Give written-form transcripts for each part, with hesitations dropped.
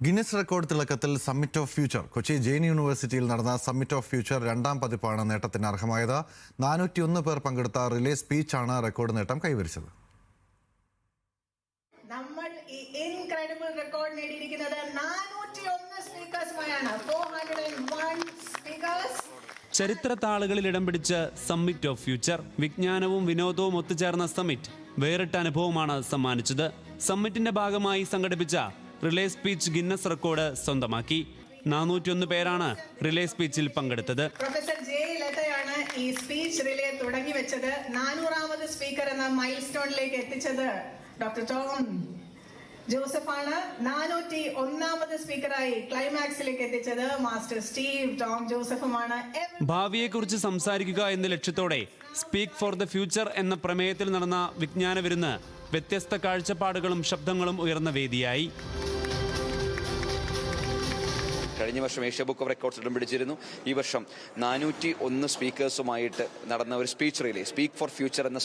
Guinness record തിളക്കത്തിൽ summit of future. Kochi Jain യൂണിവേഴ്സിറ്റിയിൽ നടന്ന സമ്മിറ്റ് ഓഫ് ഫ്യൂച്ചർ രണ്ടാം പതിപ്പാണ് നേട്ടത്തിന് അർഹമായത്. 401 പേർ പങ്കെടുത്ത റിലേ സ്പീച്ചാണ് റെക്കോർഡ് നേട്ടം കൈവരിച്ചത്. നമ്മൾ ഈ ഇൻക്രെഡിബിൾ റെക്കോർഡ് നേടിയിരിക്കുന്നത് 401 സ്പീക്കേഴ്സുമായാണ്. 401 സ്പീക്കേഴ്സ്. ചരിത്ര താളുകളിൽ ഇടം പിടിച്ച സമ്മിറ്റ് ഓഫ് ഫ്യൂച്ചർ. വിജ്ഞാനവും വിനോദവും ഒത്തുചേർന്ന സമ്മിറ്റ് വേറിട്ട അനുഭവമാണ് സമ്മാനിച്ചത്. സമ്മിറ്റിന്റെ ഭാഗമായി സംഘടിപ്പിച്ച റിലേ സ്പീച്ച് ഗിന്നസ് റെക്കോർഡ് സ്വന്തമാക്കി. 401 പേരാണ് റിലേ സ്പീച്ചിൽ പങ്കെടുത്തത്. പ്രൊഫസർ ജെ ലതയാണ് ഈ സ്പീച്ച് റിലേ തുടങ്ങി വെച്ചത്. 400ാമത് സ്പീക്കർ എന്ന മൈൽ സ്റ്റോണിലേക്ക് എത്തിച്ചത് ഡോക്ടർ ടോം ജോസഫാണ്. 401ാമത് സ്പീക്കറായി ക്ലൈമാക്സിലേക്ക് എത്തിച്ചത് മാസ്റ്റർ സ്റ്റീവ് ടോം ജോസഫുമാണ്. ഭാവിയെക്കുറിച്ച് സംസാരിക്കുക എന്ന ലക്ഷ്യത്തോടെ സ്പീക്ക് ഫോർ ദ ഫ്യൂച്ചർ എന്ന പ്രമേയത്തിൽ നടന്ന വിജ്ഞാന വിരുന്ന് വ്യത്യസ്ത കാഴ്ചപ്പാടുകളും ശബ്ദങ്ങളും ഉയർന്ന വേദിയായി. കഴിഞ്ഞ വർഷം ഏഷ്യ ബുക്ക് ഓഫ് റെക്കോർഡ്സ് ഇടം പിടിച്ചിരുന്നു. ഈ വർഷം 401 സ്പീക്കേഴ്സുമായിട്ട് നടന്ന ഒരു speech relay, speak for future എന്ന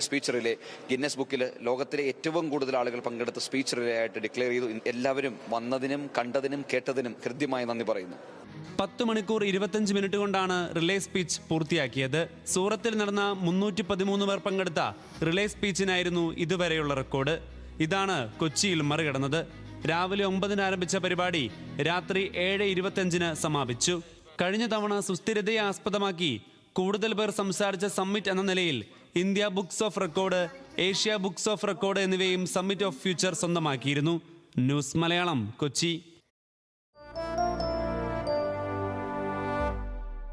സ്പീച്ച് റിലേ ഗിന്നസ് ബുക്കിൽ ലോകത്തിലെ ഏറ്റവും കൂടുതൽ ആളുകൾ പങ്കെടുത്ത സ്പീച്ച് റിലേ ആയിട്ട് ഡിക്ലെയർ ചെയ്തു. എല്ലാവരും വന്നതിനും കണ്ടതിനും കേട്ടതിനും ഹൃദ്യമായി നന്ദി പറയുന്നു. 10 മണിക്കൂർ 25 മിനിറ്റ് കൊണ്ടാണ് റിലേ സ്പീച്ച് പൂർത്തിയാക്കിയത്. സൂറത്തിൽ നടന്ന 313 പേർ പങ്കെടുത്ത റിലേ സ്പീച്ചിനായിരുന്നു ഇതുവരെയുള്ള റെക്കോർഡ്. ഇതാണ് കൊച്ചിയിൽ മറികടന്നത്. രാവിലെ 9-ന് ആരംഭിച്ച പരിപാടി രാത്രി 7:25-ന് സമാപിച്ചു. കഴിഞ്ഞ തവണ സുസ്ഥിരതയെ ആസ്പദമാക്കി കൂടുതൽ പേർ സംസാരിച്ച സമ്മിറ്റ് എന്ന നിലയിൽ India books of record, Asia books of record എന്നിവയും സമ്മിറ്റ് ഓഫ് ഫ്യൂച്ചർ സ്വന്തമാക്കിയിരുന്നു. ന്യൂസ് മലയാളം, കൊച്ചി.